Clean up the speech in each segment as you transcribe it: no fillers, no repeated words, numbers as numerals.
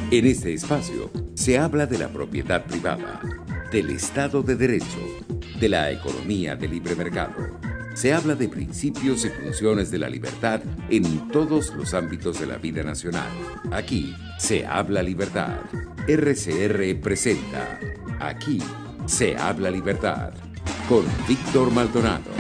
En este espacio se habla de la propiedad privada, del Estado de Derecho, de la economía de libre mercado. Se habla de principios y funciones de la libertad en todos los ámbitos de la vida nacional. Aquí se habla libertad. RCR presenta Aquí se habla libertad con Víctor Maldonado.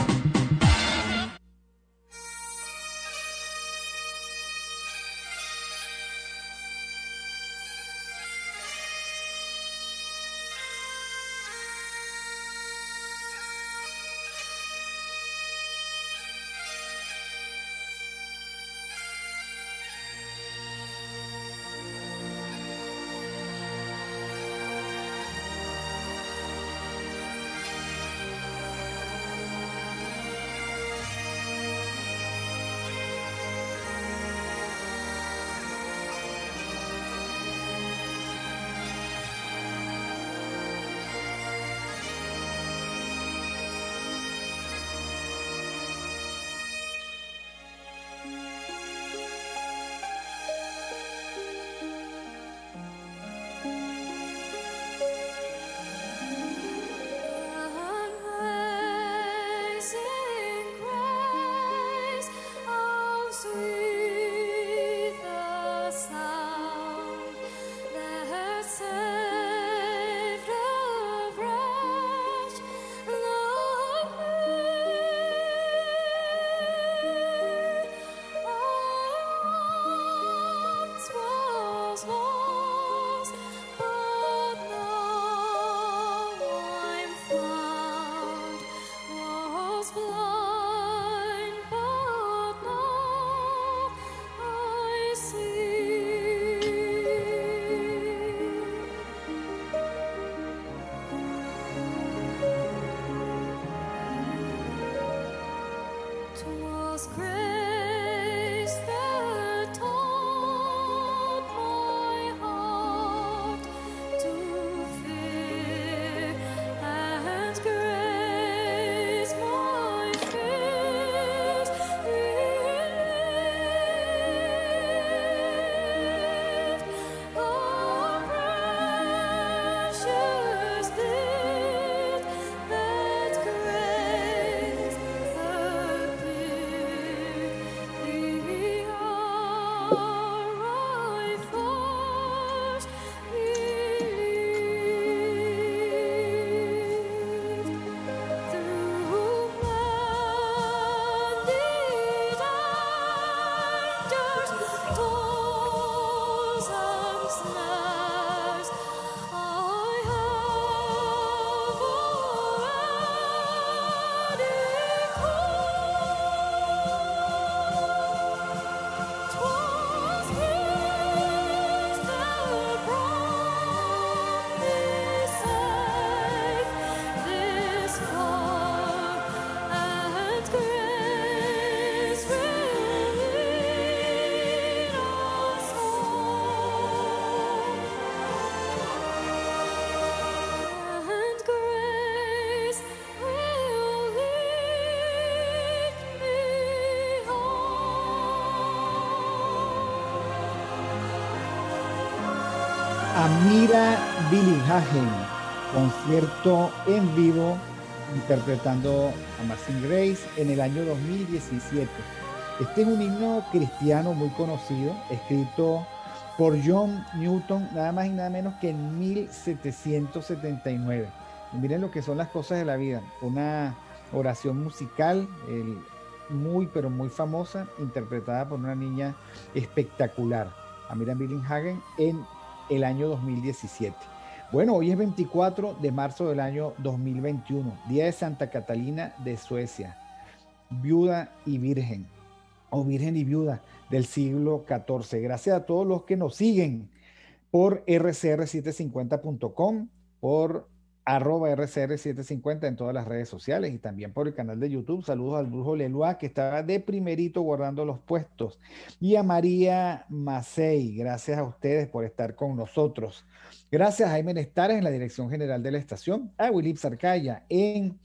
Amira Billingham, concierto en vivo interpretando Amazing Grace en el año 2017. Este es un himno cristiano muy conocido, escrito por John Newton, nada más y nada menos que en 1779. Y miren lo que son las cosas de la vida, una oración musical muy pero muy famosa, interpretada por una niña espectacular, Amira Billingham, en el año 2017. Bueno, hoy es 24 de marzo del año 2021, día de Santa Catalina de Suecia, viuda y virgen, o virgen y viuda del siglo XIV. Gracias a todos los que nos siguen por rcr750.com, por @rcr750 en todas las redes sociales y también por el canal de YouTube. Saludos al Brujo Leloa, que estaba de primerito guardando los puestos, y a María Macei. Gracias a ustedes por estar con nosotros. Gracias a Jaime Nestares en la dirección general de la estación, a Willy Sarcaya en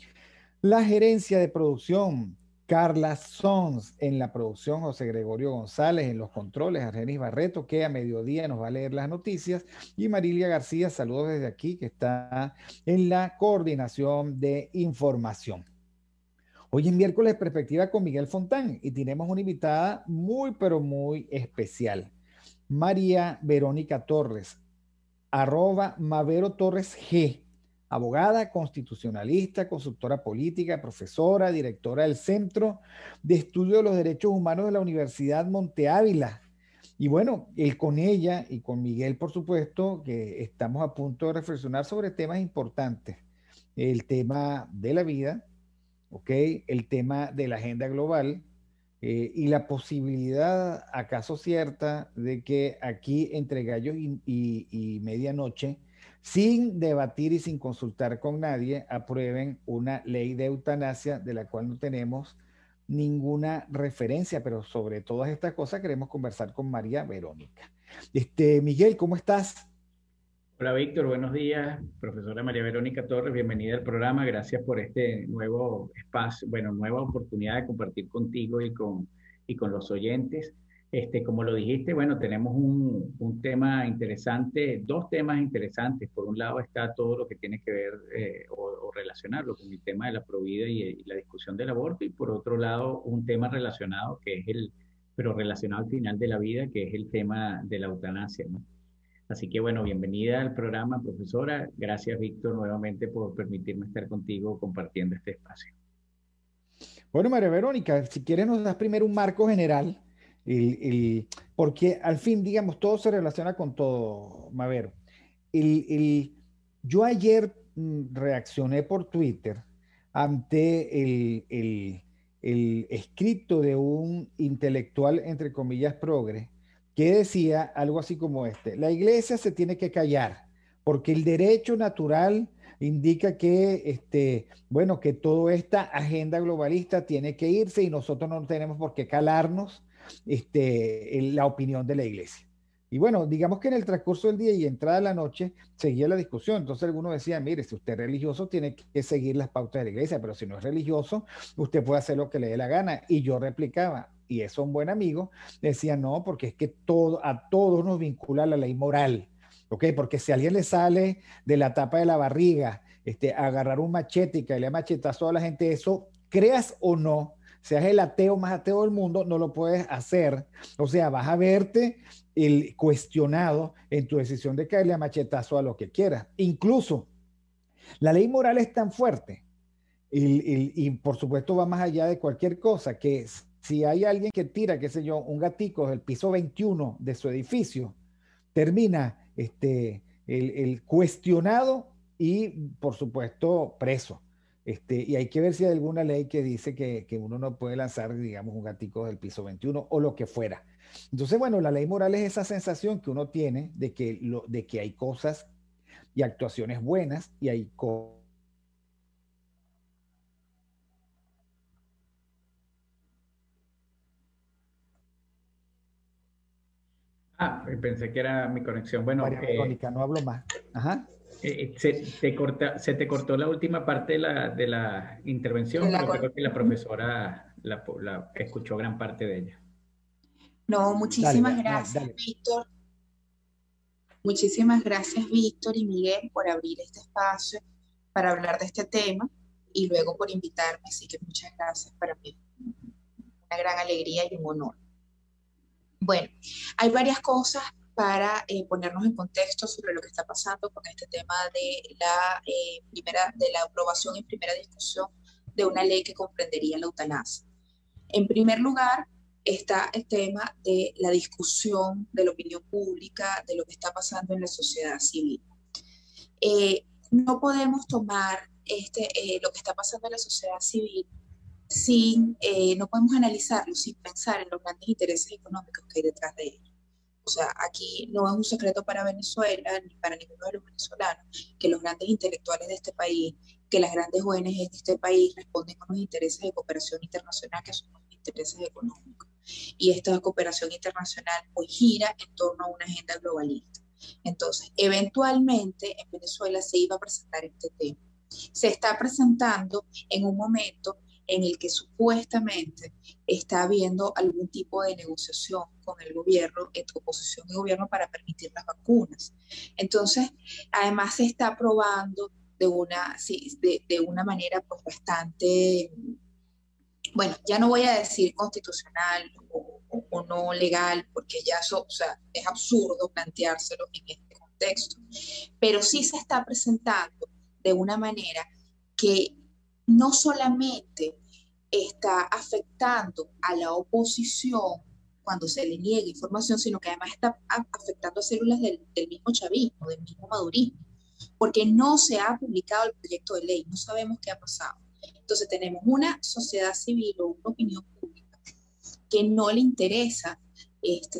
la gerencia de producción, Carla Sons en la producción, José Gregorio González en los controles, Argenis Barreto, que a mediodía nos va a leer las noticias, y Marilia García, saludos desde aquí, que está en la coordinación de información. Hoy es miércoles de Perspectiva con Miguel Fontán y tenemos una invitada muy, pero muy especial. María Verónica Torres, @Mavero Torres G, abogada, constitucionalista, consultora política, profesora, directora del Centro de Estudio de los Derechos Humanos de la Universidad Monte Ávila. Y bueno, con ella y con Miguel, por supuesto, que estamos a punto de reflexionar sobre temas importantes. El tema de la vida, ¿ok? El tema de la agenda global, y la posibilidad, acaso cierta, de que aquí entre gallos y medianoche, sin debatir y sin consultar con nadie, aprueben una ley de eutanasia de la cual no tenemos ninguna referencia, pero sobre todas estas cosas queremos conversar con María Verónica. Miguel, ¿cómo estás? Hola Víctor, buenos días. Profesora María Verónica Torres, bienvenida al programa. Gracias por este nuevo espacio, bueno, nueva oportunidad de compartir contigo y con los oyentes. Como lo dijiste, bueno, tenemos un tema interesante, dos temas interesantes. Por un lado está todo lo que tiene que ver o relacionarlo con el tema de la provida y la discusión del aborto, y por otro lado un tema relacionado que es pero relacionado al final de la vida, que es el tema de la eutanasia, ¿no? Así que bueno, bienvenida al programa, profesora. Gracias, Víctor, nuevamente por permitirme estar contigo compartiendo este espacio. Bueno, María Verónica, si quieres nos das primero un marco general, porque al fin, digamos, todo se relaciona con todo, Mavero. Yo ayer reaccioné por Twitter ante el escrito de un intelectual, entre comillas, progre, que decía algo así como la iglesia se tiene que callar porque el derecho natural indica que, bueno, que toda esta agenda globalista tiene que irse y nosotros no tenemos por qué calarnos en la opinión de la iglesia. Y bueno, digamos que en el transcurso del día y entrada de la noche seguía la discusión. Entonces algunos decían, mire, si usted es religioso tiene que seguir las pautas de la iglesia, pero si no es religioso, usted puede hacer lo que le dé la gana. Y yo replicaba, y eso un buen amigo, decía, no, porque es que a todos nos vincula la ley moral. ¿Ok? Porque si a alguien le sale de la tapa de la barriga, agarrar un machete y caerle a machetazo a la gente, eso, creas o no, seas el ateo más ateo del mundo, no lo puedes hacer. O sea, vas a verte cuestionado en tu decisión de caerle a machetazo a lo que quieras. Incluso la ley moral es tan fuerte y por supuesto va más allá de cualquier cosa, que si hay alguien que tira, qué sé yo, un gatico del piso 21 de su edificio, termina el cuestionado y por supuesto preso. Y hay que ver si hay alguna ley que dice que uno no puede lanzar, digamos, un gatico del piso 21 o lo que fuera. Entonces, bueno, la ley moral es esa sensación que uno tiene de que hay cosas y actuaciones buenas y hay cosas. Pensé que era mi conexión. Bueno, María Verónica, no hablo más. Ajá. se te cortó la última parte de la intervención, pero creo que la profesora la escuchó gran parte de ella. No, muchísimas Dale, gracias, dale. Víctor. Muchísimas gracias, Víctor y Miguel, por abrir este espacio para hablar de este tema y luego por invitarme. Así que muchas gracias, para mí una gran alegría y un honor. Bueno, hay varias cosas para ponernos en contexto sobre lo que está pasando con este tema de la aprobación en primera discusión de una ley que comprendería la eutanasia. En primer lugar, está el tema de la discusión de la opinión pública, de lo que está pasando en la sociedad civil. No podemos tomar lo que está pasando en la sociedad civil no podemos analizarlo sin pensar en los grandes intereses económicos que hay detrás de ello. O sea, aquí no es un secreto para Venezuela ni para ninguno de los venezolanos que los grandes intelectuales de este país, que las grandes ONG de este país responden con los intereses de cooperación internacional, que son los intereses económicos. Y esta cooperación internacional pues gira en torno a una agenda globalista. Entonces, eventualmente en Venezuela se iba a presentar este tema. Se está presentando en un momento en el que supuestamente está habiendo algún tipo de negociación con el gobierno, entre oposición y gobierno, para permitir las vacunas. Entonces, además se está aprobando de una manera pues bastante, bueno, ya no voy a decir constitucional o no legal, porque ya eso, o sea, es absurdo planteárselo en este contexto, pero sí se está presentando de una manera que no solamente está afectando a la oposición cuando se le niega información, sino que además está afectando a células del mismo chavismo, del mismo madurismo, porque no se ha publicado el proyecto de ley, no sabemos qué ha pasado. Entonces tenemos una sociedad civil o una opinión pública que no le interesa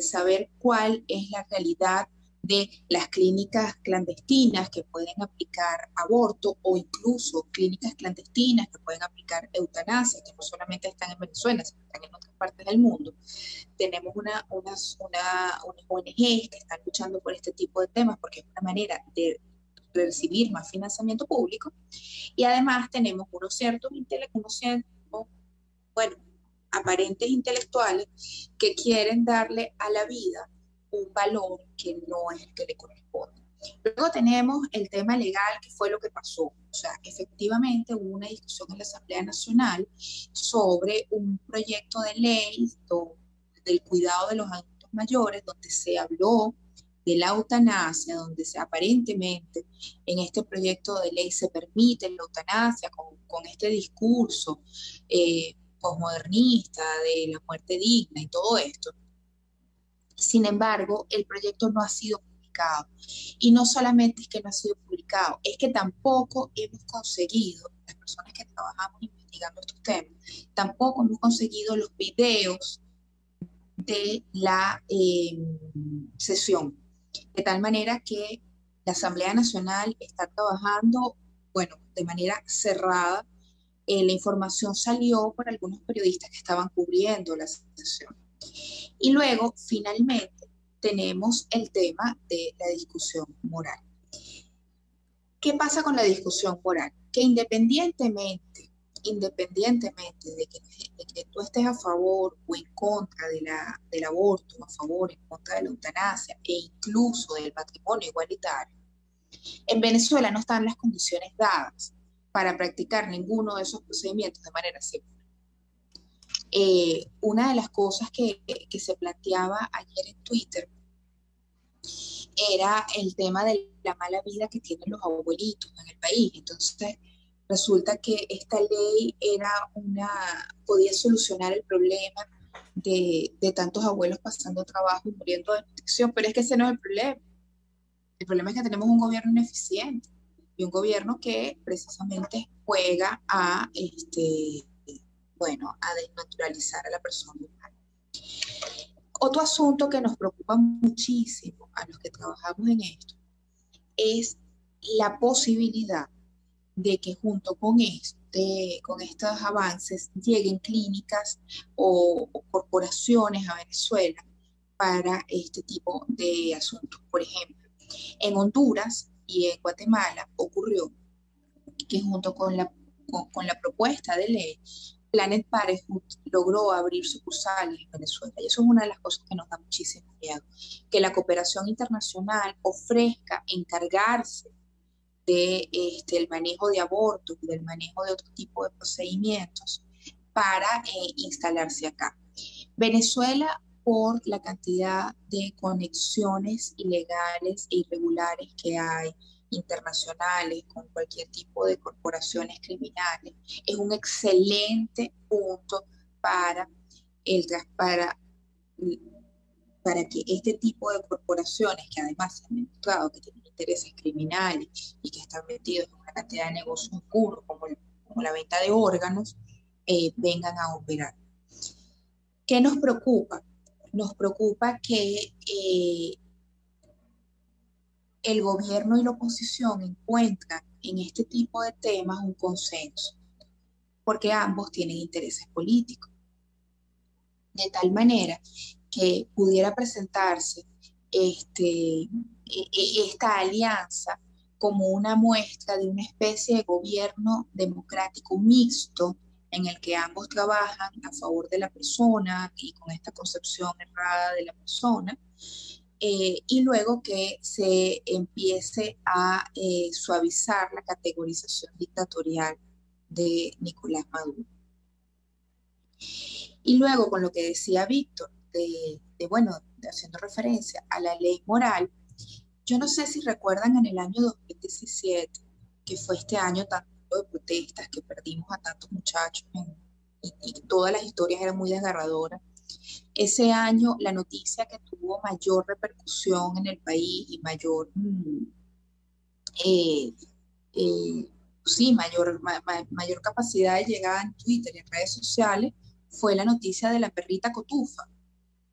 saber cuál es la realidad de las clínicas clandestinas que pueden aplicar aborto, o incluso clínicas clandestinas que pueden aplicar eutanasia, que no solamente están en Venezuela, sino están en otras partes del mundo. Tenemos unas ONGs que están luchando por este tipo de temas porque es una manera de recibir más financiamiento público, y además tenemos bueno, aparentes intelectuales que quieren darle a la vida un valor que no es el que le corresponde. Luego tenemos el tema legal, que fue lo que pasó. O sea, efectivamente hubo una discusión en la Asamblea Nacional sobre un proyecto de ley del cuidado de los adultos mayores, donde se habló de la eutanasia, donde aparentemente en este proyecto de ley se permite la eutanasia con este discurso posmodernista de la muerte digna y todo esto. Sin embargo, el proyecto no ha sido publicado. Y no solamente es que no ha sido publicado, es que tampoco hemos conseguido, las personas que trabajamos investigando estos temas, tampoco hemos conseguido los videos de la sesión. De tal manera que la Asamblea Nacional está trabajando, bueno, de manera cerrada. La información salió por algunos periodistas que estaban cubriendo la sesión. Y luego, finalmente, tenemos el tema de la discusión moral. ¿Qué pasa con la discusión moral? Que independientemente de que tú estés a favor o en contra del aborto, a favor o en contra de la eutanasia e incluso del matrimonio igualitario, en Venezuela no están las condiciones dadas para practicar ninguno de esos procedimientos de manera segura. Una de las cosas que se planteaba ayer en Twitter era el tema de la mala vida que tienen los abuelitos en el país. Entonces, resulta que esta ley podía solucionar el problema de tantos abuelos pasando trabajo y muriendo de nutrición, pero es que ese no es el problema. El problema es que tenemos un gobierno ineficiente y un gobierno que precisamente juega a desnaturalizar a la persona humana. Otro asunto que nos preocupa muchísimo a los que trabajamos en esto es la posibilidad de que junto con estos avances lleguen clínicas o corporaciones a Venezuela para este tipo de asuntos. Por ejemplo, en Honduras y en Guatemala ocurrió que junto con la propuesta de ley, Planet Parenthood logró abrir sucursales en Venezuela. Y eso es una de las cosas que nos da muchísimo miedo, que la cooperación internacional ofrezca encargarse del manejo de abortos y del manejo de otro tipo de procedimientos para instalarse acá. Venezuela, por la cantidad de conexiones ilegales e irregulares que hay, internacionales, con cualquier tipo de corporaciones criminales, es un excelente punto para que este tipo de corporaciones, que además se han demostrado que tienen intereses criminales y que están metidos en una cantidad de negocios oscuros como la venta de órganos, vengan a operar. ¿Qué nos preocupa? Nos preocupa que el gobierno y la oposición encuentran en este tipo de temas un consenso, porque ambos tienen intereses políticos. De tal manera que pudiera presentarse esta alianza como una muestra de una especie de gobierno democrático mixto en el que ambos trabajan a favor de la persona y con esta concepción errada de la persona, y luego que se empiece a suavizar la categorización dictatorial de Nicolás Maduro. Y luego con lo que decía Víctor, haciendo referencia a la ley moral, yo no sé si recuerdan en el año 2017, que fue este año tanto de protestas, que perdimos a tantos muchachos y todas las historias eran muy desgarradoras. Ese año la noticia que tuvo mayor repercusión en el país y mayor, mayor capacidad de llegada en Twitter y en redes sociales fue la noticia de la perrita Cotufa,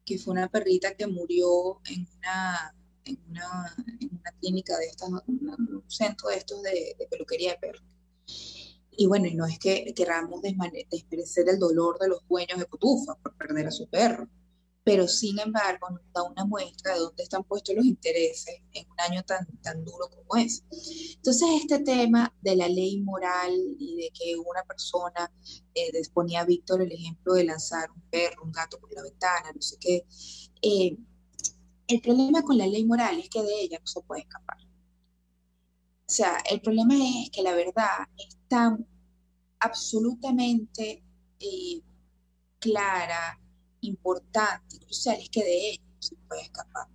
que fue una perrita que murió en una clínica de estas, un centro de estos de peluquería de perros. Y bueno, y no es que queramos desmerecer el dolor de los dueños de Cotufa por perder a su perro, pero sin embargo nos da una muestra de dónde están puestos los intereses en un año tan duro como es. Entonces este tema de la ley moral y de que una persona, ponía Víctor el ejemplo de lanzar un perro, un gato por la ventana, no sé qué, el problema con la ley moral es que de ella no se puede escapar. O sea, el problema es que la verdad es tan absolutamente clara, importante y crucial, es que de ella no se puede escapar.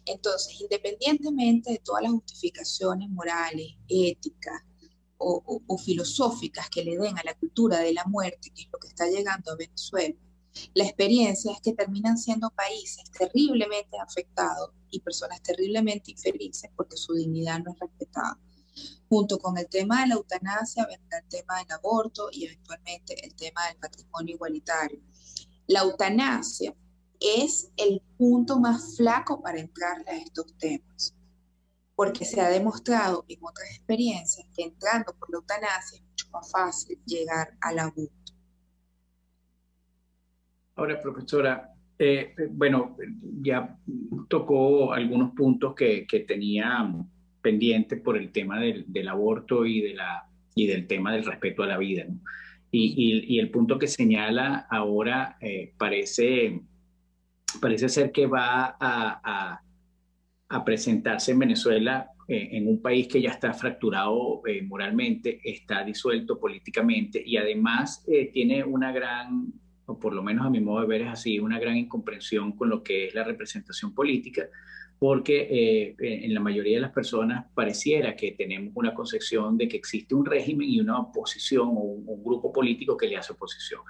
Entonces, independientemente de todas las justificaciones morales, éticas o filosóficas que le den a la cultura de la muerte, que es lo que está llegando a Venezuela, la experiencia es que terminan siendo países terriblemente afectados y personas terriblemente infelices porque su dignidad no es respetada. Junto con el tema de la eutanasia vendrá el tema del aborto y eventualmente el tema del matrimonio igualitario. La eutanasia es el punto más flaco para entrarle a estos temas, porque se ha demostrado en otras experiencias que entrando por la eutanasia es mucho más fácil llegar al aborto. Ahora, profesora, bueno, ya tocó algunos puntos que tenía pendientes por el tema del aborto y del tema del respeto a la vida, ¿no? Y el punto que señala ahora parece ser que va a presentarse en Venezuela en un país que ya está fracturado moralmente, está disuelto políticamente y además tiene una gran, o por lo menos a mi modo de ver es así, una gran incomprensión con lo que es la representación política, porque en la mayoría de las personas pareciera que tenemos una concepción de que existe un régimen y una oposición o un grupo político que le hace oposición.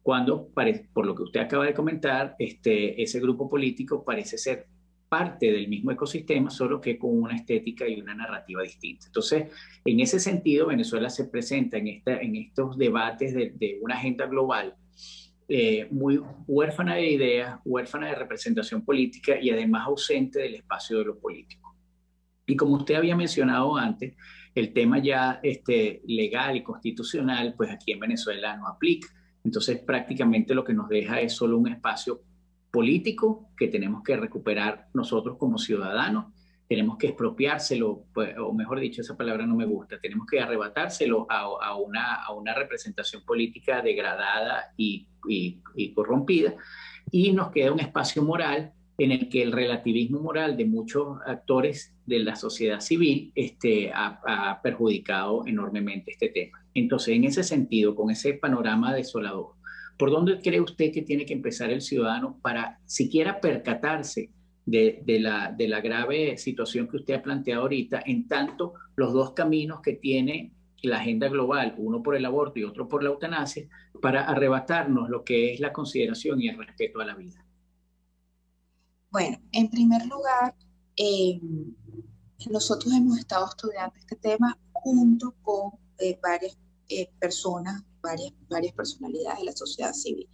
Cuando, por lo que usted acaba de comentar, ese grupo político parece ser parte del mismo ecosistema, solo que con una estética y una narrativa distinta. Entonces, en ese sentido, Venezuela se presenta en estos debates de una agenda global muy huérfana de ideas, huérfana de representación política y además ausente del espacio de lo político. Y como usted había mencionado antes, el tema ya legal y constitucional, pues aquí en Venezuela no aplica. Entonces prácticamente lo que nos deja es solo un espacio político que tenemos que recuperar nosotros como ciudadanos, tenemos que expropiárselo, pues, o mejor dicho, esa palabra no me gusta, tenemos que arrebatárselo a una representación política degradada y corrompida, y nos queda un espacio moral en el que el relativismo moral de muchos actores de la sociedad civil ha perjudicado enormemente este tema. Entonces, en ese sentido, con ese panorama desolador, ¿por dónde cree usted que tiene que empezar el ciudadano para siquiera percatarse de la grave situación que usted ha planteado ahorita, en tanto los dos caminos que tiene la agenda global, uno por el aborto y otro por la eutanasia, para arrebatarnos lo que es la consideración y el respeto a la vida? Bueno, en primer lugar, nosotros hemos estado estudiando este tema junto con varias personas, varias personalidades de la sociedad civil.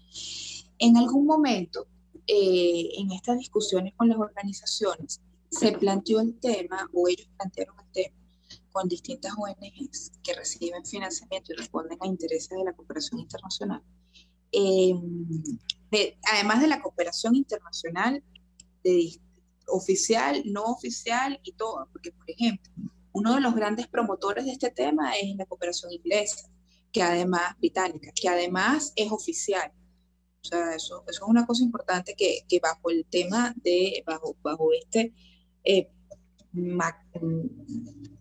En algún momento, en estas discusiones con las organizaciones, se planteó el tema, o ellos plantearon el tema, con distintas ONGs que reciben financiamiento y responden a intereses de la cooperación internacional. Además de la cooperación internacional, oficial, no oficial y todo, porque por ejemplo, uno de los grandes promotores de este tema es la cooperación inglesa, británica, que además es oficial. O sea, eso es una cosa importante que bajo el tema bajo este eh, ma-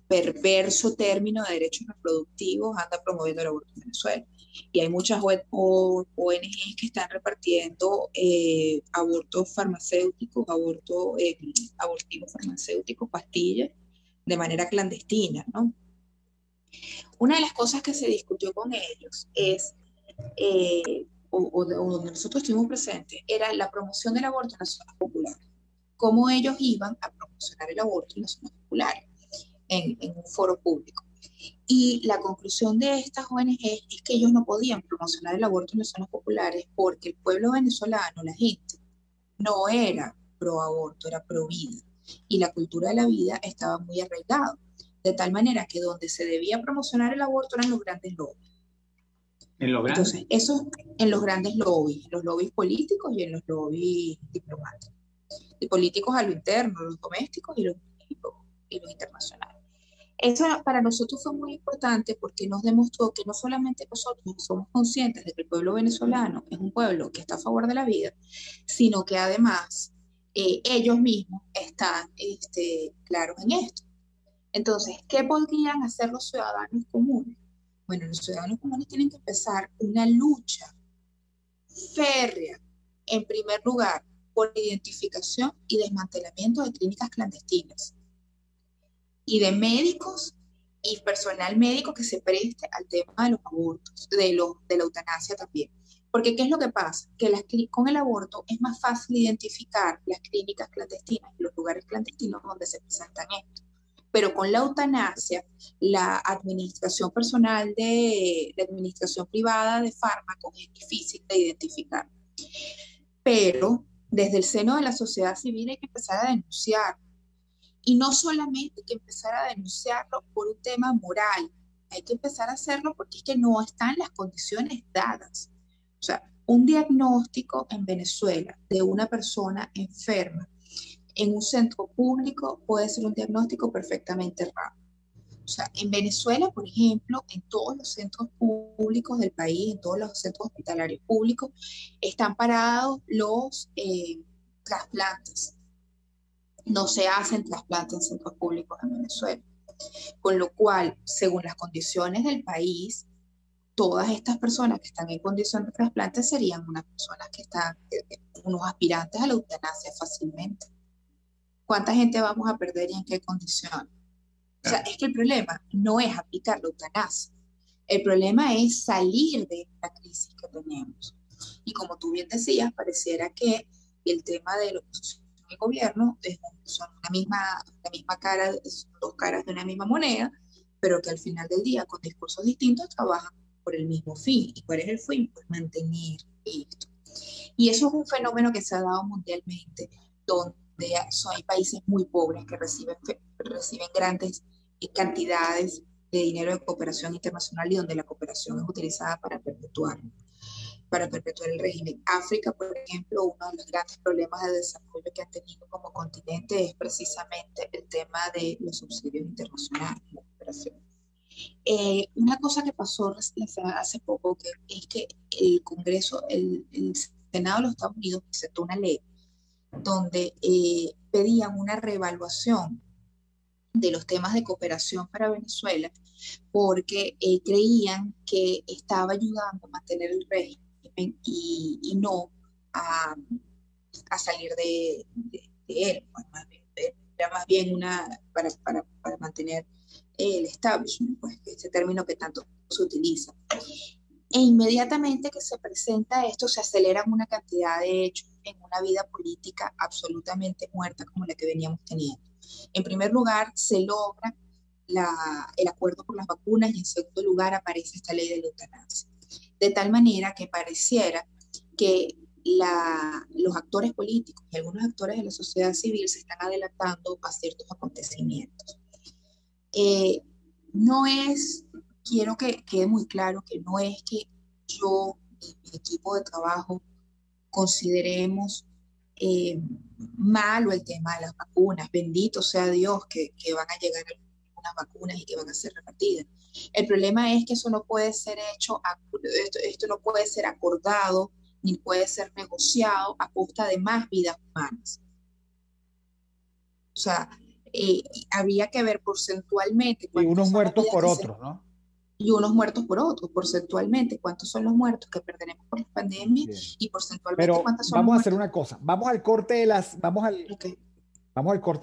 perverso término de derechos reproductivos anda promoviendo el aborto en Venezuela. Y hay muchas ONGs que están repartiendo abortos farmacéuticos, abortivos farmacéuticos, pastillas, de manera clandestina, ¿no? Una de las cosas que se discutió con ellos es, o donde nosotros estuvimos presentes, era la promoción del aborto en las zonas populares. Cómo ellos iban a promocionar el aborto en las zonas populares, en un foro público. Y la conclusión de estas ONG es que ellos no podían promocionar el aborto en las zonas populares porque el pueblo venezolano, la gente, no era pro aborto, era pro vida. Y la cultura de la vida estaba muy arraigada. De tal manera que donde se debía promocionar el aborto eran los grandes lobbies. ¿En lo grande? Entonces, eso en los grandes lobbies, en los lobbies políticos y en los lobbies diplomáticos. Y políticos a lo interno, los domésticos y los internacionales. Eso para nosotros fue muy importante porque nos demostró que no solamente nosotros somos conscientes de que el pueblo venezolano es un pueblo que está a favor de la vida, sino que además ellos mismos están claros en esto. Entonces, ¿qué podrían hacer los ciudadanos comunes? Bueno, los ciudadanos comunes tienen que empezar una lucha férrea, en primer lugar, por identificación y desmantelamiento de clínicas clandestinas y de médicos y personal médico que se preste al tema de los abortos, de la eutanasia también. Porque ¿qué es lo que pasa? Que con el aborto es más fácil identificar las clínicas clandestinas y los lugares clandestinos donde se presentan esto. Pero con la eutanasia, la administración personal la administración privada de fármacos es difícil de identificar. Pero desde el seno de la sociedad civil hay que empezar a denunciar. Y no solamente hay que empezar a denunciarlo por un tema moral, hay que empezar a hacerlo porque es que no están las condiciones dadas. O sea, un diagnóstico en Venezuela de una persona enferma en un centro público puede ser un diagnóstico perfectamente errado. O sea, en Venezuela, por ejemplo, en todos los centros públicos del país, en todos los centros hospitalarios públicos, están parados los trasplantes. No se hacen trasplantes en centros públicos en Venezuela. Con lo cual, según las condiciones del país, todas estas personas que están en condición de trasplante serían unas personas que están, unos aspirantes a la eutanasia fácilmente. ¿Cuánta gente vamos a perder y en qué condición? O sea, es que el problema no es aplicar la eutanasia. El problema es salir de esta crisis que tenemos. Y como tú bien decías, pareciera que el tema de la oposición y el gobierno son la misma cara, dos caras de una misma moneda, pero que al final del día, con discursos distintos, trabajan por el mismo fin. ¿Y cuál es el fin? Pues mantener esto. Y eso es un fenómeno que se ha dado mundialmente, donde hay países muy pobres que reciben grandes cantidades de dinero de cooperación internacional y donde la cooperación es utilizada para perpetuar el régimen. África, por ejemplo, uno de los grandes problemas de desarrollo que han tenido como continente es precisamente el tema de los subsidios internacionales, la cooperación. Una cosa que pasó hace poco es que el Congreso, el Senado de los Estados Unidos presentó una ley donde pedían una reevaluación de los temas de cooperación para Venezuela porque creían que estaba ayudando a mantener el régimen y no a salir de él. Pues era más bien para mantener el establishment, pues este término que tanto se utiliza. E inmediatamente que se presenta esto, se aceleran una cantidad de hechos en una vida política absolutamente muerta como la que veníamos teniendo. En primer lugar, se logra el acuerdo por las vacunas y en segundo lugar aparece esta ley de la eutanasia. De tal manera que pareciera que los actores políticos y algunos actores de la sociedad civil se están adelantando a ciertos acontecimientos. Quiero que quede muy claro que no es que yo y mi equipo de trabajo consideremos malo el tema de las vacunas. Bendito sea Dios que van a llegar al unas vacunas y que van a ser repartidas. El problema es que eso no puede ser hecho, esto no puede ser acordado ni puede ser negociado a costa de más vidas humanas. O sea, habría que ver porcentualmente Y unos cuántas son las muertos vidas por que otros, ¿no? y unos muertos por otros, porcentualmente, cuántos son los muertos que perderemos por la pandemia Bien. y porcentualmente Pero cuántos son los vamos a hacer muertos. una cosa. Okay. Vamos al corte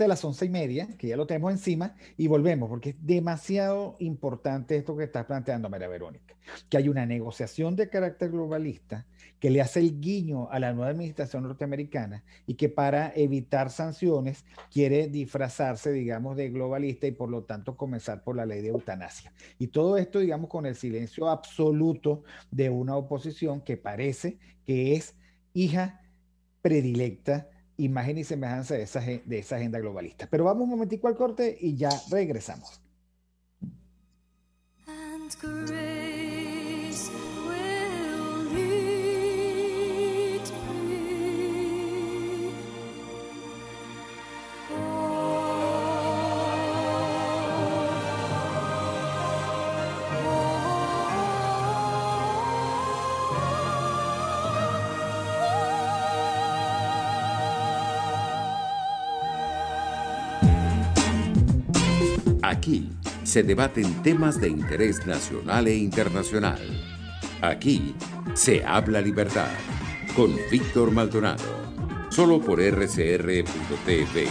de las 11:30, que ya lo tenemos encima, y volvemos, porque es demasiado importante esto que estás planteando, María Verónica, que hay una negociación de carácter globalista que le hace el guiño a la nueva administración norteamericana y que para evitar sanciones quiere disfrazarse, digamos, de globalista y por lo tanto comenzar por la ley de eutanasia. Y todo esto, digamos, con el silencio absoluto de una oposición que parece que es hija predilecta, imagen y semejanza de esa agenda globalista. Pero vamos un momentico al corte y ya regresamos. And grace will lead me. Aquí se debaten temas de interés nacional e internacional. Aquí se habla libertad con Víctor Maldonado. Solo por rcr.tv,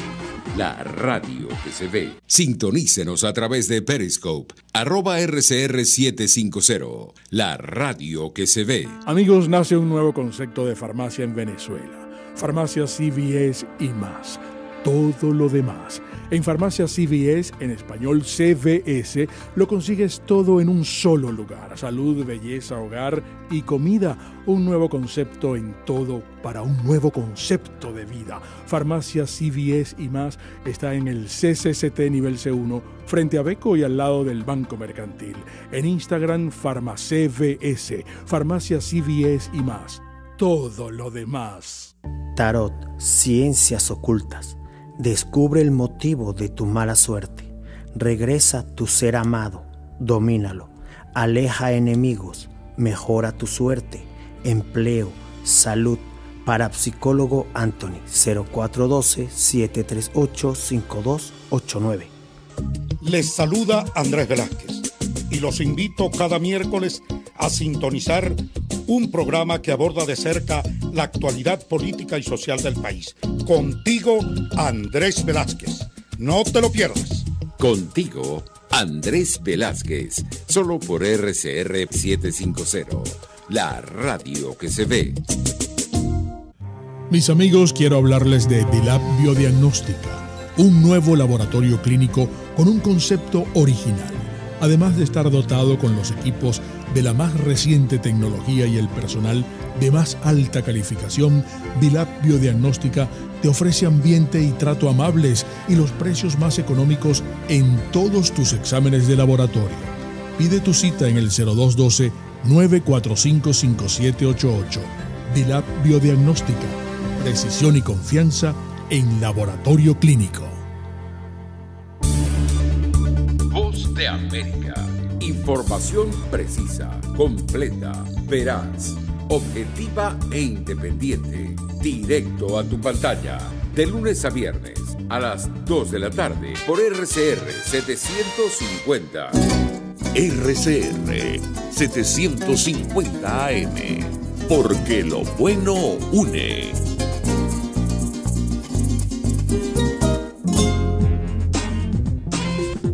la radio que se ve. Sintonícenos a través de Periscope, @RCR750, la radio que se ve. Amigos, nace un nuevo concepto de farmacia en Venezuela. Farmacia CVS y más. Todo lo demás. En Farmacia CVS, en español CVS, lo consigues todo en un solo lugar. Salud, belleza, hogar y comida. Un nuevo concepto en todo para un nuevo concepto de vida. Farmacia CVS y más está en el CCCT nivel C1, frente a Beco y al lado del Banco Mercantil. En Instagram, FarmaCVS. Farmacia CVS y más. Todo lo demás. Tarot, ciencias ocultas. Descubre el motivo de tu mala suerte. Regresa tu ser amado. Domínalo. Aleja enemigos. Mejora tu suerte. Empleo. Salud. Parapsicólogo Anthony. 0412-738-5289. Les saluda Andrés Velázquez y los invito cada miércoles a sintonizar un programa que aborda de cerca la actualidad política y social del país. Contigo, Andrés Velázquez. No te lo pierdas. Contigo, Andrés Velázquez. Solo por RCR 750, la radio que se ve. Mis amigos, quiero hablarles de Dilab Biodiagnóstica, un nuevo laboratorio clínico con un concepto original. Además de estar dotado con los equipos de la más reciente tecnología y el personal de más alta calificación, Dilab Biodiagnóstica te ofrece ambiente y trato amables y los precios más económicos en todos tus exámenes de laboratorio. Pide tu cita en el 0212-945-5788. Dilab Biodiagnóstica, precisión y confianza en laboratorio clínico. Voz de América. Información precisa, completa, veraz, objetiva e independiente. Directo a tu pantalla. De lunes a viernes a las 2 de la tarde por RCR 750. RCR 750 AM. Porque lo bueno une.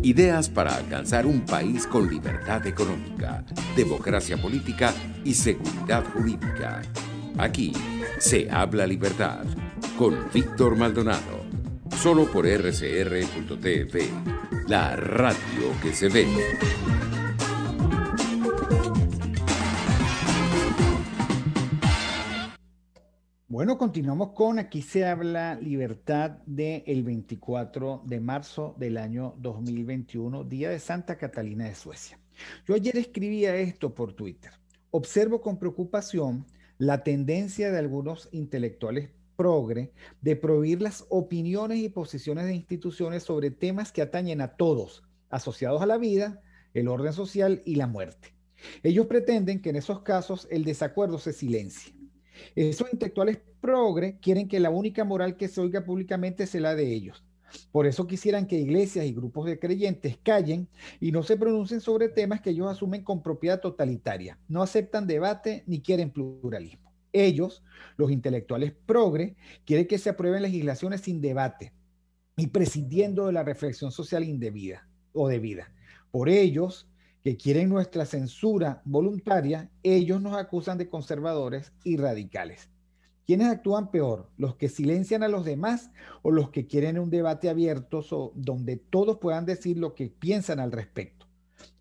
Ideas para alcanzar un país con libertad económica, democracia política y seguridad jurídica. Aquí se habla libertad con Víctor Maldonado. Solo por rcr.tv, la radio que se ve. Bueno, continuamos con Aquí se habla libertad del 24 de marzo del año 2021, día de Santa Catalina de Suecia. Yo ayer escribía esto por Twitter. Observo con preocupación la tendencia de algunos intelectuales progre de prohibir las opiniones y posiciones de instituciones sobre temas que atañen a todos, asociados a la vida, el orden social y la muerte. Ellos pretenden que en esos casos el desacuerdo se silencie. Esos intelectuales progre quieren que la única moral que se oiga públicamente sea la de ellos. Por eso quisieran que iglesias y grupos de creyentes callen y no se pronuncien sobre temas que ellos asumen con propiedad totalitaria. No aceptan debate ni quieren pluralismo. Ellos, los intelectuales progre, quieren que se aprueben legislaciones sin debate y prescindiendo de la reflexión social indebida o debida. Por ellos, que quieren nuestra censura voluntaria, ellos nos acusan de conservadores y radicales. ¿Quiénes actúan peor? ¿Los que silencian a los demás o los que quieren un debate abierto donde todos puedan decir lo que piensan al respecto?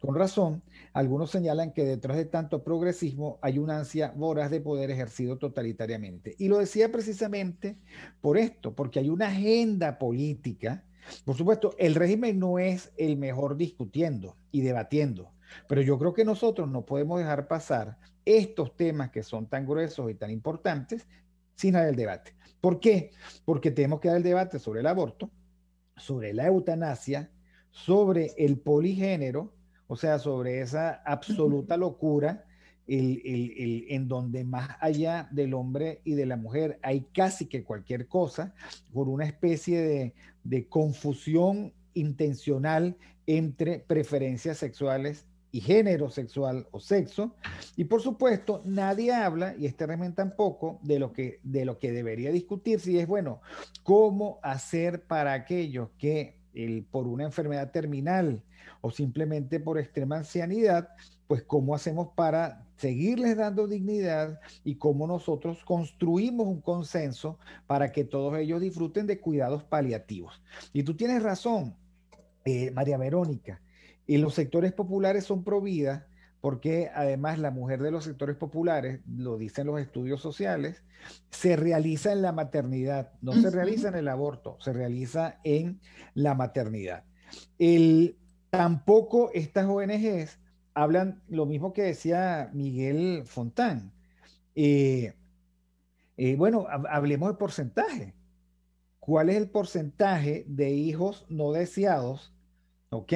Con razón, algunos señalan que detrás de tanto progresismo hay una ansia voraz de poder ejercido totalitariamente. Y lo decía precisamente por esto, porque hay una agenda política. Por supuesto, el régimen no es el mejor discutiendo y debatiendo, pero yo creo que nosotros no podemos dejar pasar estos temas que son tan gruesos y tan importantes sin dar el debate. ¿Por qué? Porque tenemos que dar el debate sobre el aborto, sobre la eutanasia, sobre el poligénero, o sea, sobre esa absoluta locura en donde más allá del hombre y de la mujer hay casi que cualquier cosa, por una especie de confusión intencional entre preferencias sexuales y género sexual o sexo. Y por supuesto, nadie habla, y este régimen tampoco, de lo que debería discutirse, y es, bueno, cómo hacer para aquellos que por una enfermedad terminal o simplemente por extrema ancianidad, pues cómo hacemos para seguirles dando dignidad y cómo nosotros construimos un consenso para que todos ellos disfruten de cuidados paliativos. Y tú tienes razón, María Verónica, y los sectores populares son pro vida porque además la mujer de los sectores populares, lo dicen los estudios sociales, se realiza en la maternidad, no se realiza en el aborto, se realiza en la maternidad. Tampoco estas ONGs hablan lo mismo que decía Miguel Fontán. Bueno, hablemos de porcentaje. ¿Cuál es el porcentaje de hijos no deseados? ¿Ok?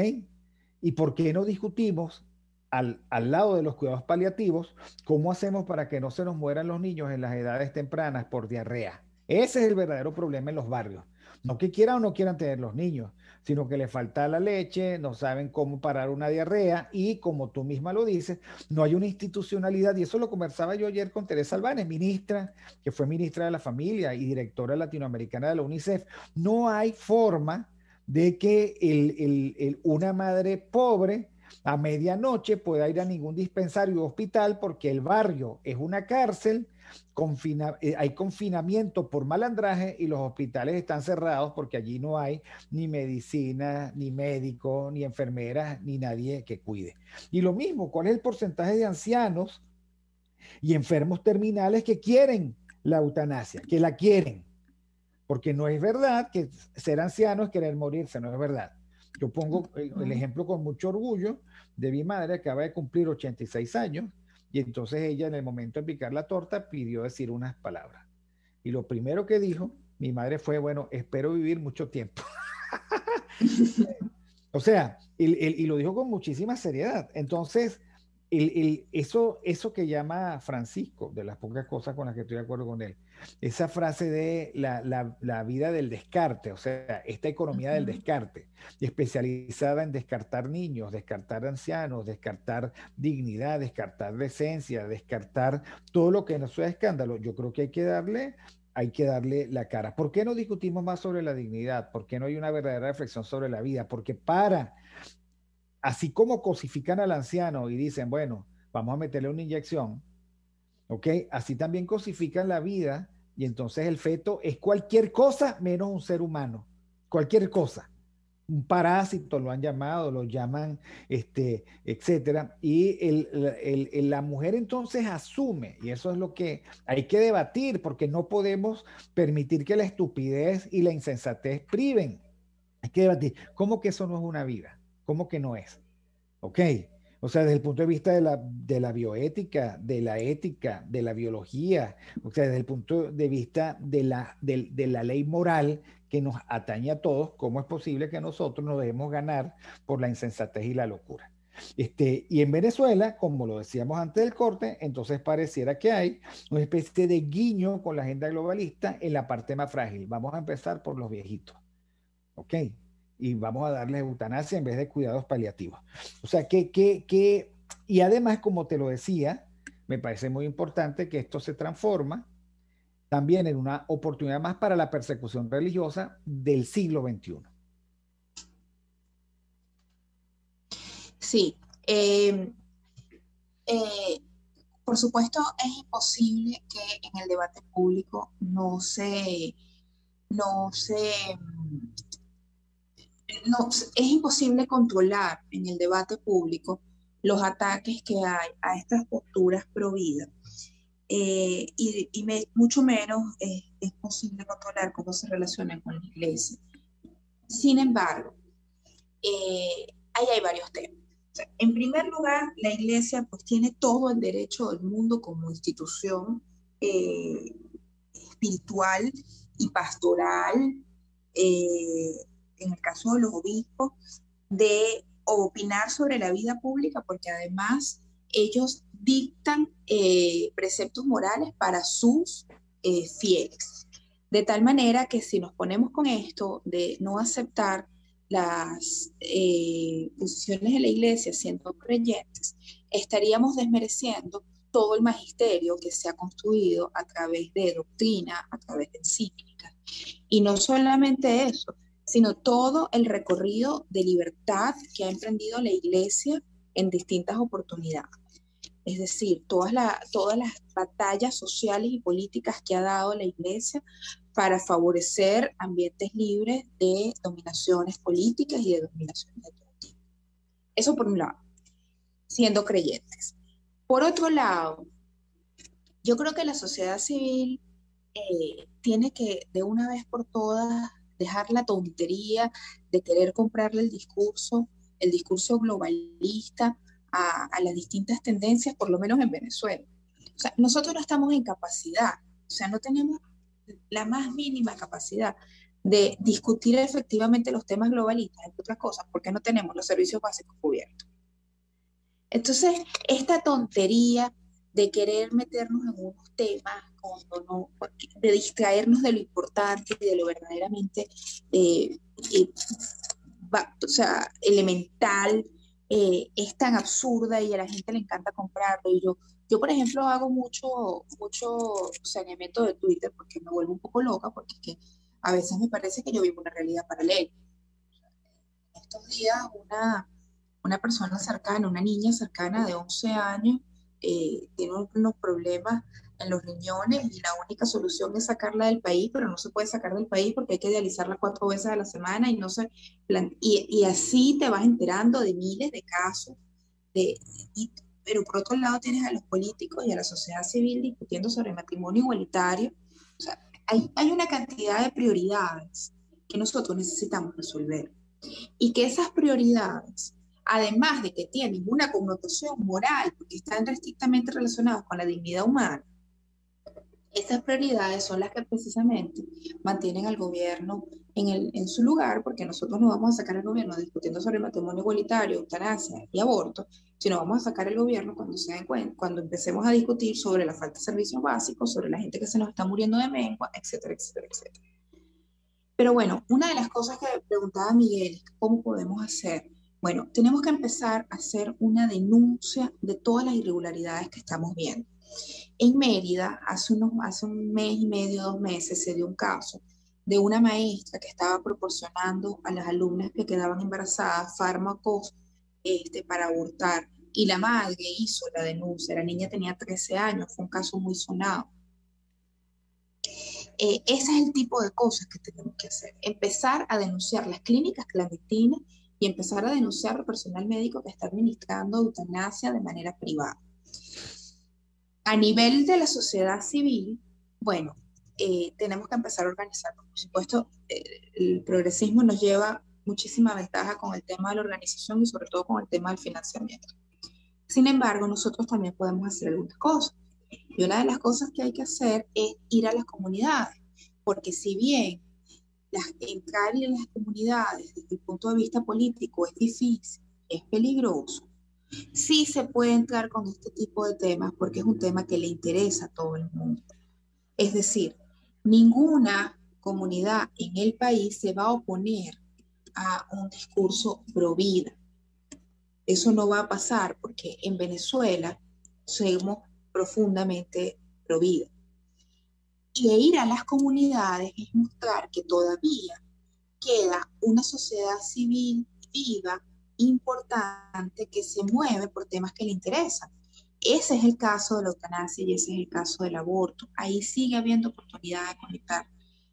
¿Y por qué no discutimos al lado de los cuidados paliativos cómo hacemos para que no se nos mueran los niños en las edades tempranas por diarrea? Ese es el verdadero problema en los barrios. No que quieran o no quieran tener los niños, sino que les falta la leche, no saben cómo parar una diarrea y, como tú misma lo dices, no hay una institucionalidad. Y eso lo conversaba yo ayer con Teresa Albanes, ministra, que fue ministra de la Familia y directora latinoamericana de la UNICEF. No hay forma de que una madre pobre a medianoche pueda ir a ningún dispensario o hospital porque el barrio es una cárcel, hay confinamiento por malandraje y los hospitales están cerrados porque allí no hay ni medicina, ni médicos, ni enfermeras, ni nadie que cuide. Y lo mismo, ¿cuál es el porcentaje de ancianos y enfermos terminales que quieren la eutanasia, que la quieren? Porque no es verdad que ser anciano es querer morirse, no es verdad. Yo pongo el ejemplo con mucho orgullo de mi madre, que acaba de cumplir 86 años, y entonces ella en el momento de picar la torta pidió decir unas palabras. Y lo primero que dijo mi madre fue, bueno, espero vivir mucho tiempo. O sea, y lo dijo con muchísima seriedad. Entonces, eso que llama Francisco, de las pocas cosas con las que estoy de acuerdo con él, esa frase de la vida del descarte, o sea, esta economía del descarte, especializada en descartar niños, descartar ancianos, descartar dignidad, descartar decencia, descartar todo lo que no sea escándalo. Yo creo que hay que darle la cara. ¿Por qué no discutimos más sobre la dignidad? ¿Por qué no hay una verdadera reflexión sobre la vida? Porque así como cosifican al anciano y dicen, bueno, vamos a meterle una inyección, ¿ok? Así también cosifican la vida y entonces el feto es cualquier cosa menos un ser humano, cualquier cosa. Un parásito lo han llamado, lo llaman, etcétera. Y la mujer entonces asume, y eso es lo que hay que debatir, porque no podemos permitir que la estupidez y la insensatez priven. Hay que debatir, ¿cómo que eso no es una vida? ¿Cómo que no es? ¿Ok? O sea, desde el punto de vista de la bioética, de la ética, de la biología, o sea, desde el punto de vista de la ley moral, que nos atañe a todos, ¿cómo es posible que nosotros nos dejemos ganar por la insensatez y la locura? Y en Venezuela, como lo decíamos antes del corte, entonces pareciera que hay una especie de guiño con la agenda globalista en la parte más frágil. Vamos a empezar por los viejitos, ¿ok? Y vamos a darles eutanasia en vez de cuidados paliativos. O sea, y además, como te lo decía, me parece muy importante que esto se transforma también en una oportunidad más para la persecución religiosa del siglo XXI. Sí, por supuesto es imposible que en el debate público es imposible controlar en el debate público los ataques que hay a estas posturas pro vida. Mucho menos es posible controlar cómo se relacionan con la iglesia. Sin embargo, ahí hay varios temas. O sea, en primer lugar, la iglesia pues tiene todo el derecho del mundo como institución espiritual y pastoral, en el caso de los obispos, de opinar sobre la vida pública, porque además ellos dictan preceptos morales para sus fieles. De tal manera que si nos ponemos con esto de no aceptar las posiciones de la iglesia siendo creyentes, estaríamos desmereciendo todo el magisterio que se ha construido a través de doctrina, a través de encíclicas. Y no solamente eso, sino todo el recorrido de libertad que ha emprendido la iglesia en distintas oportunidades. Es decir, todas las batallas sociales y políticas que ha dado la iglesia para favorecer ambientes libres de dominaciones políticas y de dominaciones de todo tipo. Eso por un lado, siendo creyentes. Por otro lado, yo creo que la sociedad civil tiene que de una vez por todas dejar la tontería de querer comprarle el discurso globalista a las distintas tendencias, por lo menos en Venezuela. O sea, nosotros no estamos en capacidad, o sea, no tenemos la más mínima capacidad de discutir efectivamente los temas globalistas, entre otras cosas, porque no tenemos los servicios básicos cubiertos. Entonces, esta tontería de querer meternos en unos temas, de distraernos de lo importante y de lo verdaderamente elemental, es tan absurda y a la gente le encanta comprarlo. Y yo por ejemplo, hago mucho saneamiento de Twitter porque me vuelvo un poco loca, porque es que a veces me parece que yo vivo una realidad paralela. Estos días una persona cercana, una niña cercana de 11 años, tiene unos problemas en los riñones y la única solución es sacarla del país, pero no se puede sacar del país porque hay que dializarla 4 veces a la semana y así te vas enterando de miles de casos. Pero por otro lado tienes a los políticos y a la sociedad civil discutiendo sobre matrimonio igualitario. O sea, hay una cantidad de prioridades que nosotros necesitamos resolver. Y que esas prioridades, además de que tienen una connotación moral, porque están estrictamente relacionadas con la dignidad humana, esas prioridades son las que precisamente mantienen al gobierno en su lugar, porque nosotros no vamos a sacar al gobierno discutiendo sobre matrimonio igualitario, eutanasia y aborto, sino vamos a sacar al gobierno cuando empecemos a discutir sobre la falta de servicios básicos, sobre la gente que se nos está muriendo de mengua, etcétera, etcétera, etcétera. Pero bueno, una de las cosas que preguntaba Miguel es cómo podemos hacer. Bueno, tenemos que empezar a hacer una denuncia de todas las irregularidades que estamos viendo. En Mérida, hace un mes y medio, 2 meses, se dio un caso de una maestra que estaba proporcionando a las alumnas que quedaban embarazadas fármacos para abortar, y la madre hizo la denuncia. La niña tenía 13 años, fue un caso muy sonado. Ese es el tipo de cosas que tenemos que hacer. Empezar a denunciar las clínicas clandestinas y empezar a denunciar al personal médico que está administrando eutanasia de manera privada. A nivel de la sociedad civil, bueno, tenemos que empezar a organizarnos. Por supuesto, el progresismo nos lleva muchísima ventaja con el tema de la organización y sobre todo con el tema del financiamiento. Sin embargo, nosotros también podemos hacer algunas cosas. Y una de las cosas que hay que hacer es ir a las comunidades, porque si bien entrar en las comunidades desde el punto de vista político es difícil, es peligroso. Sí se puede entrar con este tipo de temas porque es un tema que le interesa a todo el mundo. Es decir, ninguna comunidad en el país se va a oponer a un discurso pro vida. Eso no va a pasar porque en Venezuela somos profundamente pro vida. Y ir a las comunidades es mostrar que todavía queda una sociedad civil viva, importante, que se mueve por temas que le interesan. Ese es el caso de la eutanasia y ese es el caso del aborto. Ahí sigue habiendo oportunidad de conectar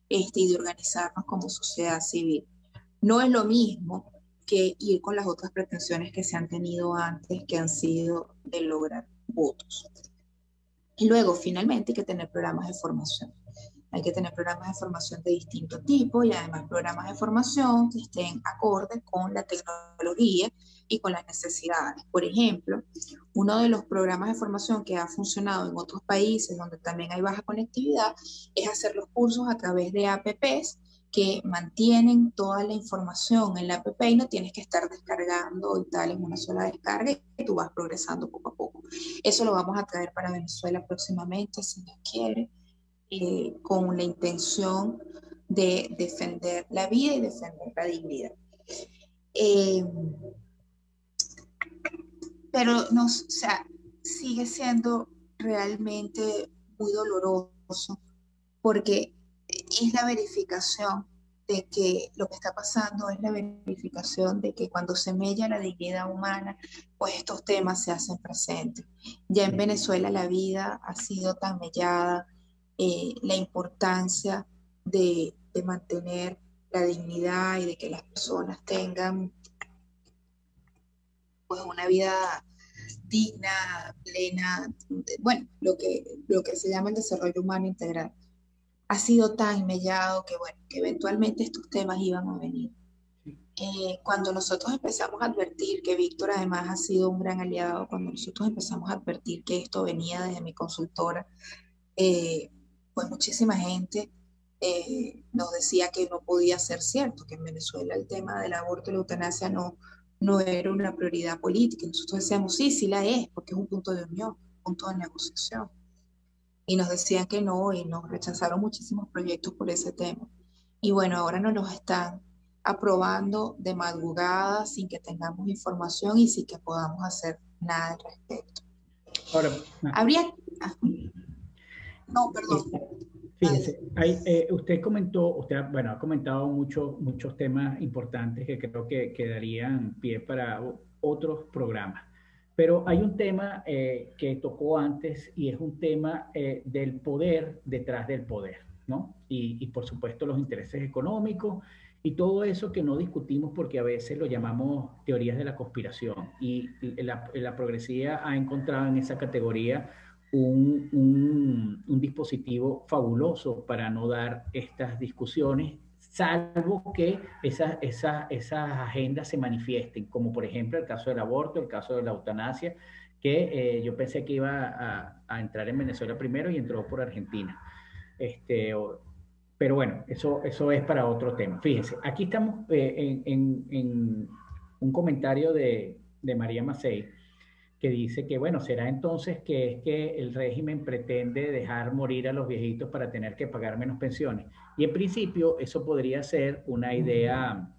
y de organizarnos como sociedad civil. No es lo mismo que ir con las otras pretensiones que se han tenido antes, que han sido de lograr votos. Y luego, finalmente, hay que tener programas de formación. Hay que tener programas de formación de distinto tipo y además programas de formación que estén acordes con la tecnología y con las necesidades. Por ejemplo, uno de los programas de formación que ha funcionado en otros países donde también hay baja conectividad es hacer los cursos a través de apps que mantienen toda la información en la app y no tienes que estar descargando y tal en una sola descarga y tú vas progresando poco a poco. Eso lo vamos a traer para Venezuela próximamente, si Dios quiere, con la intención de defender la vida y defender la dignidad. Pero o sea, sigue siendo realmente muy doloroso porque es la verificación de que lo que está pasando es la verificación de que cuando se mella la dignidad humana, pues estos temas se hacen presentes. Ya en Venezuela la vida ha sido tan mellada, la importancia de mantener la dignidad y de que las personas tengan pues una vida digna, plena, bueno, lo que se llama el desarrollo humano integral. Ha sido tan mellado que, bueno, que eventualmente estos temas iban a venir. Cuando nosotros empezamos a advertir, que Víctor además ha sido un gran aliado, cuando nosotros empezamos a advertir que esto venía desde mi consultora, pues muchísima gente nos decía que no podía ser cierto, que en Venezuela el tema del aborto y la eutanasia no era una prioridad política. Y nosotros decíamos, sí la es, porque es un punto de unión, un punto de negociación. Y nos decían que no, y nos rechazaron muchísimos proyectos por ese tema. Y bueno, ahora nos los están aprobando de madrugada sin que tengamos información y sin que podamos hacer nada al respecto. Ahora, Habría... No, perdón. Fíjense, usted ha comentado muchos temas importantes que creo que darían pie para otros programas. Pero hay un tema que tocó antes y es un tema del poder detrás del poder, ¿no? Y por supuesto los intereses económicos y todo eso que no discutimos porque a veces lo llamamos teorías de la conspiración. Y la progresía ha encontrado en esa categoría un dispositivo fabuloso para no dar estas discusiones, salvo que esas agendas se manifiesten, como por ejemplo el caso del aborto, el caso de la eutanasia, que yo pensé que iba a entrar en Venezuela primero y entró por Argentina. Pero bueno, eso es para otro tema. Fíjense, aquí estamos en un comentario de María Macei, que dice que, bueno, será entonces que es que el régimen pretende dejar morir a los viejitos para tener que pagar menos pensiones. Y en principio eso podría ser una idea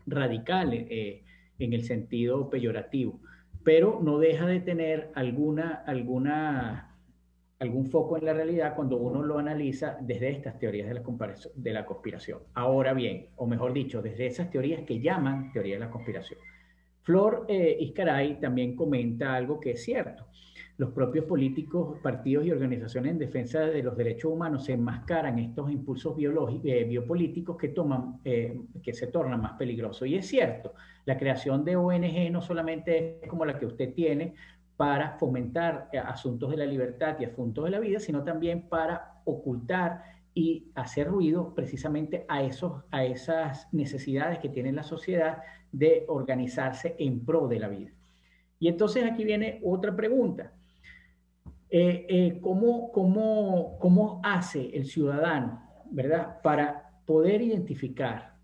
radical en el sentido peyorativo, pero no deja de tener algún foco en la realidad cuando uno lo analiza desde estas teorías de la conspiración. Ahora bien, o mejor dicho, desde esas teorías que llaman teoría de la conspiración. Flor Iscaray también comenta algo que es cierto. Los propios políticos, partidos y organizaciones en defensa de los derechos humanos se enmascaran estos impulsos biopolíticos que se tornan más peligrosos. Y es cierto, la creación de ONG no solamente es como la que usted tiene para fomentar asuntos de la libertad y asuntos de la vida, sino también para ocultar y hacer ruido precisamente a esas necesidades que tiene la sociedad de organizarse en pro de la vida. Y entonces aquí viene otra pregunta. ¿Cómo hace el ciudadano, ¿verdad?, para poder identificar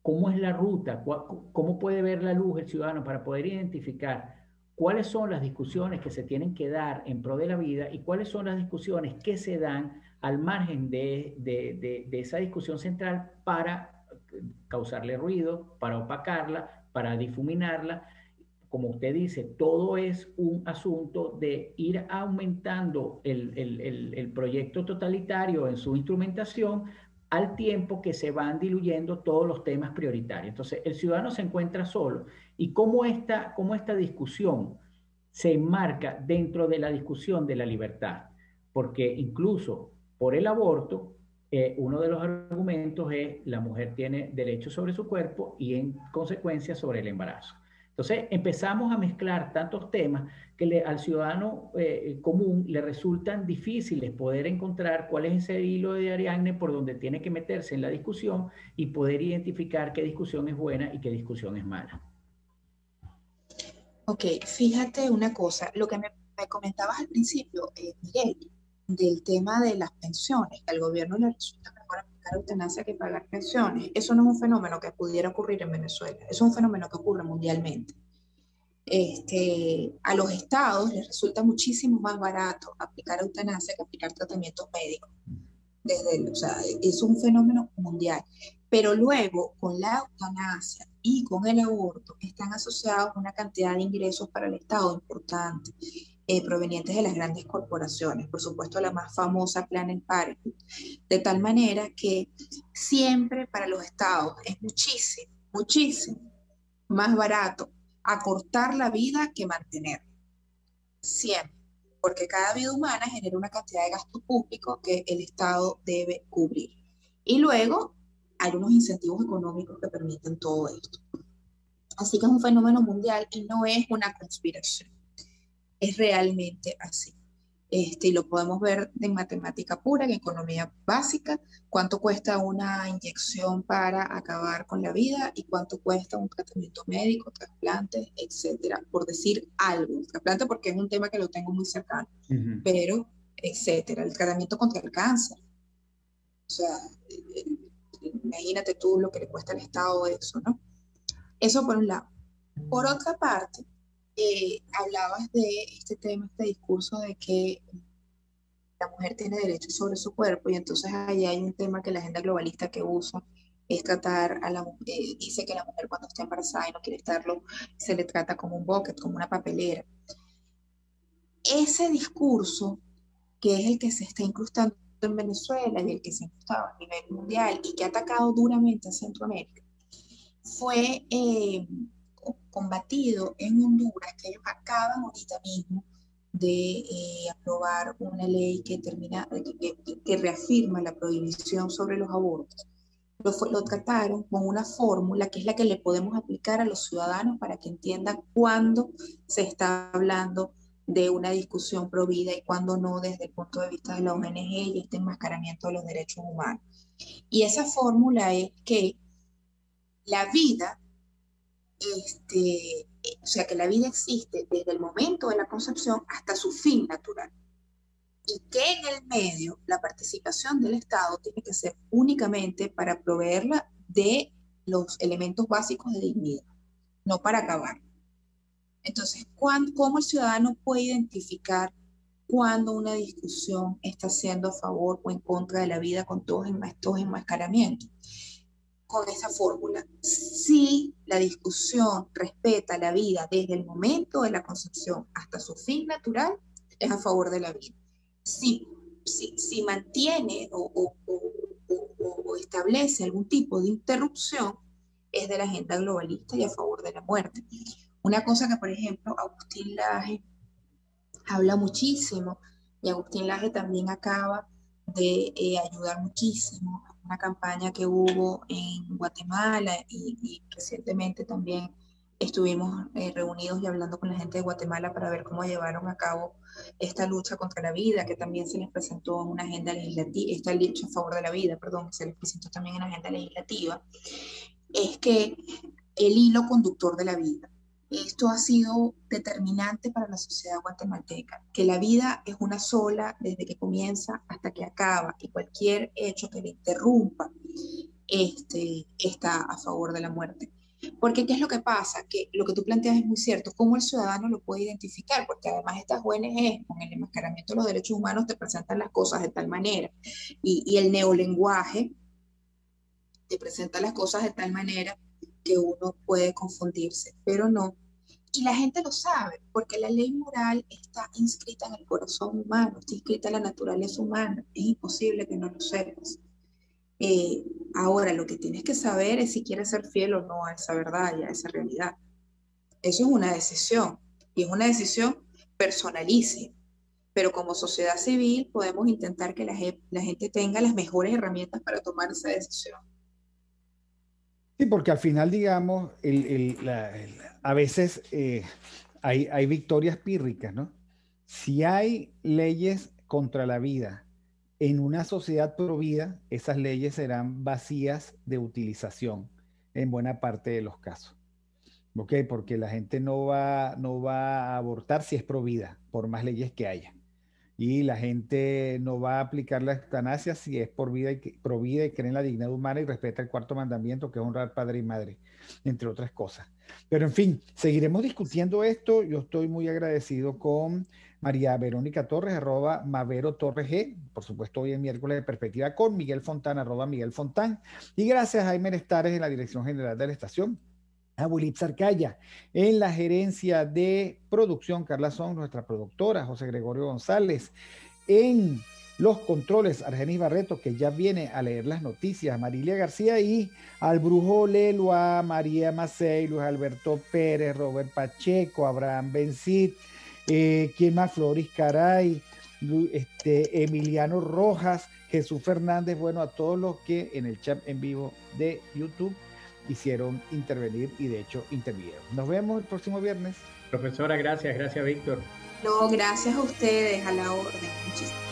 cómo es la ruta, cómo puede ver la luz el ciudadano para poder identificar cuáles son las discusiones que se tienen que dar en pro de la vida y cuáles son las discusiones que se dan al margen de esa discusión central para causarle ruido, para opacarla, para difuminarla. Como usted dice, todo es un asunto de ir aumentando el proyecto totalitario en su instrumentación al tiempo que se van diluyendo todos los temas prioritarios. Entonces, el ciudadano se encuentra solo. ¿Y cómo esta discusión se enmarca dentro de la discusión de la libertad? Porque incluso por el aborto, uno de los argumentos es la mujer tiene derecho sobre su cuerpo y en consecuencia sobre el embarazo. Entonces empezamos a mezclar tantos temas que al ciudadano común le resultan difíciles poder encontrar cuál es ese hilo de Ariadne por donde tiene que meterse en la discusión y poder identificar qué discusión es buena y qué discusión es mala. Ok, fíjate una cosa, lo que me comentabas al principio, Miguel, del tema de las pensiones, que al gobierno le resulta mejor aplicar eutanasia que pagar pensiones. Eso no es un fenómeno que pudiera ocurrir en Venezuela, es un fenómeno que ocurre mundialmente. A los estados les resulta muchísimo más barato aplicar eutanasia que aplicar tratamientos médicos. O sea, es un fenómeno mundial. Pero luego, con la eutanasia y con el aborto, están asociados una cantidad de ingresos para el Estado importante, provenientes de las grandes corporaciones, por supuesto la más famosa Planned Parenthood, de tal manera que siempre para los estados es muchísimo, muchísimo más barato acortar la vida que mantenerla, siempre, porque cada vida humana genera una cantidad de gasto público que el Estado debe cubrir. Y luego hay unos incentivos económicos que permiten todo esto. Así que es un fenómeno mundial y no es una conspiración. Es realmente así. Y lo podemos ver en matemática pura, en economía básica, cuánto cuesta una inyección para acabar con la vida y cuánto cuesta un tratamiento médico, trasplantes, etcétera, por decir algo. Trasplante porque es un tema que lo tengo muy cercano, pero, etcétera. El tratamiento contra el cáncer. O sea, imagínate tú lo que le cuesta al Estado eso, ¿no? Eso por un lado. Por otra parte, hablabas de este tema, este discurso de que la mujer tiene derecho sobre su cuerpo y entonces ahí hay un tema que la agenda globalista que usa es tratar a la mujer, dice que la mujer cuando está embarazada y no quiere estarlo, se le trata como un bucket, como una papelera. Ese discurso, que es el que se está incrustando en Venezuela y el que se incrustaba a nivel mundial y que ha atacado duramente a Centroamérica, fue combatido en Honduras, que ellos acaban ahorita mismo de aprobar una ley que que reafirma la prohibición sobre los abortos. Lo trataron con una fórmula que es la que le podemos aplicar a los ciudadanos para que entiendan cuándo se está hablando de una discusión pro vida y cuándo no desde el punto de vista de la ONG y este enmascaramiento de los derechos humanos. Y esa fórmula es que la vida, o sea, que la vida existe desde el momento de la concepción hasta su fin natural. Y que en el medio la participación del Estado tiene que ser únicamente para proveerla de los elementos básicos de dignidad, no para acabar. Entonces, ¿cómo el ciudadano puede identificar cuando una discusión está siendo a favor o en contra de la vida con todos estos enmascaramientos? Con esa fórmula. Si la discusión respeta la vida desde el momento de la concepción hasta su fin natural, es a favor de la vida. Si mantiene o establece algún tipo de interrupción, es de la agenda globalista y a favor de la muerte. Una cosa que, por ejemplo, Agustín Laje habla muchísimo, y Agustín Laje también acaba de ayudar muchísimo a una campaña que hubo en Guatemala y recientemente también estuvimos reunidos y hablando con la gente de Guatemala para ver cómo llevaron a cabo esta lucha contra la vida, que también se les presentó en una agenda legislativa, esta lucha a favor de la vida, perdón, se les presentó también en la agenda legislativa, es que el hilo conductor de la vida. Esto ha sido determinante para la sociedad guatemalteca, que la vida es una sola desde que comienza hasta que acaba y cualquier hecho que le interrumpa está a favor de la muerte. Porque ¿qué es lo que pasa? Que lo que tú planteas es muy cierto. ¿Cómo el ciudadano lo puede identificar? Porque además estas ONGs, con el enmascaramiento de los derechos humanos, te presentan las cosas de tal manera. Y el neolenguaje te presenta las cosas de tal manera que uno puede confundirse, pero no. Y la gente lo sabe, porque la ley moral está inscrita en el corazón humano, está inscrita en la naturaleza humana. Es imposible que no lo sepas. Ahora, lo que tienes que saber es si quieres ser fiel o no a esa verdad y a esa realidad. Eso es una decisión, y es una decisión personalísima. Pero como sociedad civil podemos intentar que la gente tenga las mejores herramientas para tomar esa decisión. Sí, porque al final, digamos, a veces hay victorias pírricas, ¿no? Si hay leyes contra la vida en una sociedad pro vida, esas leyes serán vacías de utilización en buena parte de los casos. ¿Ok? Porque la gente no va a abortar si es pro vida, por más leyes que haya. Y la gente no va a aplicar la eutanasia si es pro vida y cree en la dignidad humana y respeta el cuarto mandamiento, que es honrar padre y madre, entre otras cosas. Pero en fin, seguiremos discutiendo esto. Yo estoy muy agradecido con María Verónica Torres, @MaveroTorresG, por supuesto hoy en miércoles de perspectiva, con Miguel Fontán, @MiguelFontán, y gracias a Jaime Estares en la dirección general de la estación, a Willy Zarcaya en la gerencia de producción, Carla Son, nuestra productora, José Gregorio González en los controles, Argenis Barreto, que ya viene a leer las noticias, Marilia García, y al Brujo Lelo, a María Macei, Luis Alberto Pérez, Robert Pacheco, Abraham Bencid, ¿quién más? Floris Caray, Emiliano Rojas, Jesús Fernández, bueno, a todos los que en el chat en vivo de YouTube hicieron intervenir y de hecho intervinieron. Nos vemos el próximo viernes. Profesora, gracias Víctor. No, gracias a ustedes, a la orden. Muchísimas gracias.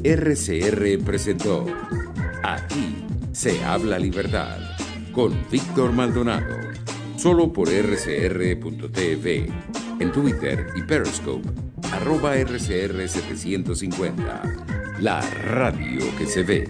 RCR presentó Aquí se habla libertad con Víctor Maldonado, solo por rcr.tv, en Twitter y Periscope, @RCR750, la radio que se ve.